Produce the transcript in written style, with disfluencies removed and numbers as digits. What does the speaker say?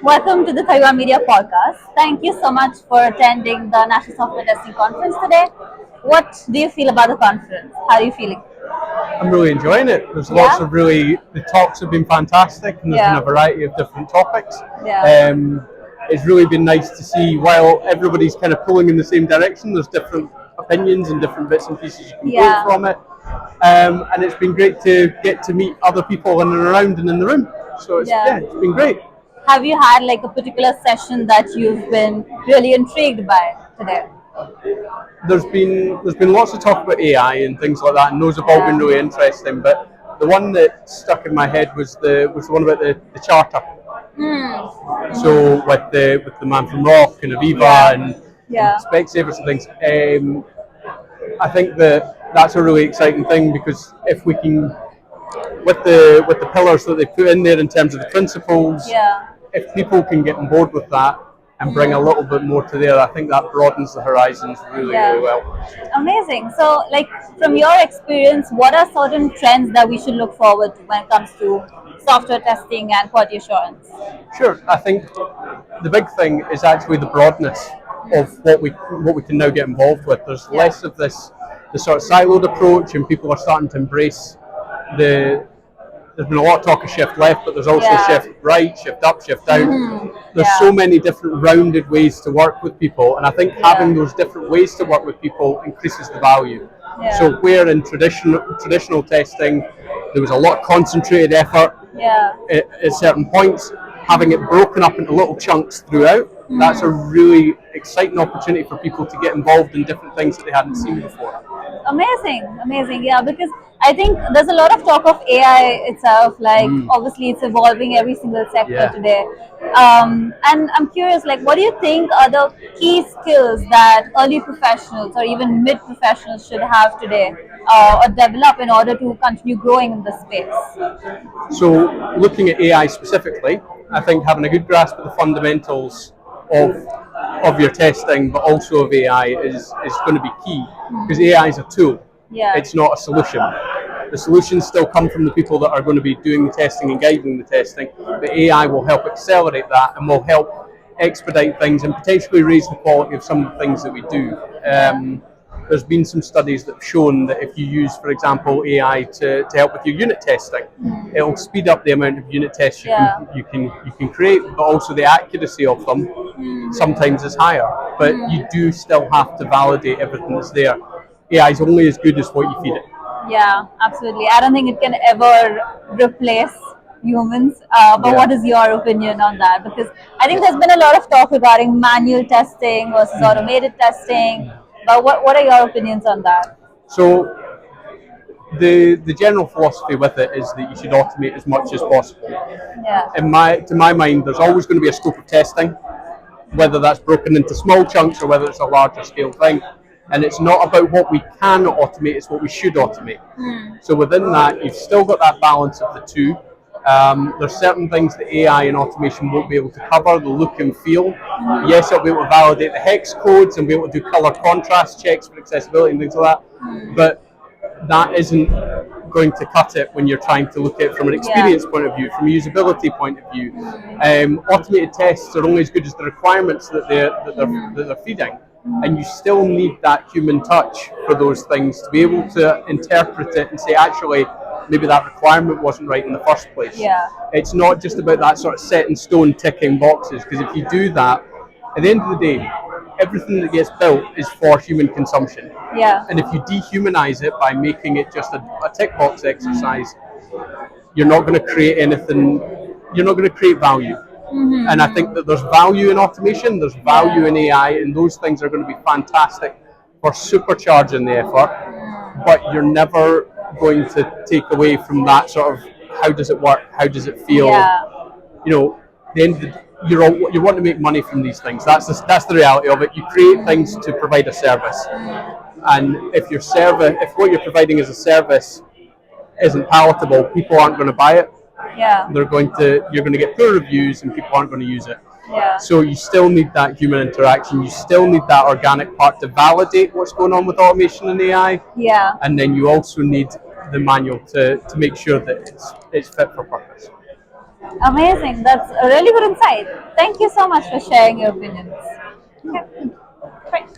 Welcome to the Taiwan Media Podcast. Thank you so much for attending the National Software Testing Conference today. What do you feel about the conference? How are you feeling? I'm really enjoying it. There's lots Yeah? of the talks have been fantastic, and there's been Yeah. a variety of different topics. Yeah. It's really been nice to see, while everybody's kind of pulling in the same direction, there's different opinions and different bits and pieces you can pull Yeah. from it. And it's been great to get to meet other people in and around and in the room. So Yeah. it's been great. Have you had like a particular session that you've been really intrigued by today? There's been lots of talk about AI and things like that, and those have all been Yeah. really interesting. But the one that stuck in my head was the one about the charter. So with the man from Rock and Aviva Yeah. and Yeah. Specsavers and things, I think that that's a really exciting thing because if we can, with the pillars that they put in there in terms of the principles, Yeah. if people can get on board with that and bring a little bit more to there, I think that broadens the horizons really Yeah. well. Amazing. So, like, from your experience, what are certain trends that we should look forward to when it comes to software testing and quality assurance? Sure, I think the big thing is actually the broadness of what we can now get involved with. There's Yeah. less of the sort of siloed approach, and people are starting to embrace the. There's been a lot of talk of shift left, but there's also Yeah. shift right, shift up, shift down. There's Yeah. so many different rounded ways to work with people, and I think Yeah. having those different ways to work with people increases the value. Yeah. So where in traditional testing there was a lot of concentrated effort Yeah. at certain points, having it broken up into little chunks throughout, that's a really exciting opportunity for people to get involved in different things that they hadn't seen before. Amazing, amazing. Yeah, because I think there's a lot of talk of AI itself. Like, obviously, it's evolving every single sector Yeah. today. And I'm curious, like, what do you think are the key skills that early professionals or even mid professionals should have today or develop in order to continue growing in this space? So, looking at AI specifically, I think having a good grasp of the fundamentals of of your testing, but also of AI, is going to be key because AI is a tool. Yeah. It's not a solution. The solutions still come from the people that are going to be doing the testing and guiding the testing. But AI will help accelerate that and will help expedite things and potentially raise the quality of some of the things that we do. There's been some studies that have shown that if you use, for example, AI to help with your unit testing, it'll speed up the amount of unit tests Yeah. you can create, but also the accuracy of them sometimes is higher. But you do still have to validate everything that's there. AI is only as good as what you feed it. Yeah, absolutely. I don't think it can ever replace humans. But Yeah. what is your opinion on that? Because I think there's been a lot of talk regarding manual testing versus automated testing. But what are your opinions on that? So the general philosophy with it is that you should automate as much as possible. Yeah. To my mind, there's always going to be a scope of testing, whether that's broken into small chunks or whether it's a larger scale thing. And it's not about what we can automate; it's what we should automate. So within that, you've still got that balance of the two. There's certain things that AI and automation won't be able to cover, the look and feel. Yes, it'll be able to validate the hex codes and be able to do color contrast checks for accessibility and things like that. But that isn't going to cut it when you're trying to look at it from an experience point of view, from a usability point of view. Automated tests are only as good as the requirements that they're feeding, and you still need that human touch for those things to be able to interpret it and say, actually, maybe that requirement wasn't right in the first place. Yeah. It's not just about that sort of set in stone ticking boxes, because if you do that, at the end of the day, everything that gets built is for human consumption. Yeah. And if you dehumanize it by making it just a tick box exercise, you're not going to create anything, you're not going to create value. And I think that there's value in automation, there's value in AI, and those things are going to be fantastic for supercharging the effort, but you're never going to take away from that sort of how does it work, how does it feel, Yeah. you know, the end of the, you want to make money from these things. That's the reality of it. You create things to provide a service, and if what you're providing as a service isn't palatable, people aren't going to buy it. Yeah. You're going to get poor reviews, and people aren't going to use it. Yeah. So you still need that human interaction. You still need that organic part to validate what's going on with automation and AI, Yeah. and then you also need the manual to make sure that it's fit for purpose. Amazing. That's a really good insight. Thank you so much for sharing your opinions. Okay, great.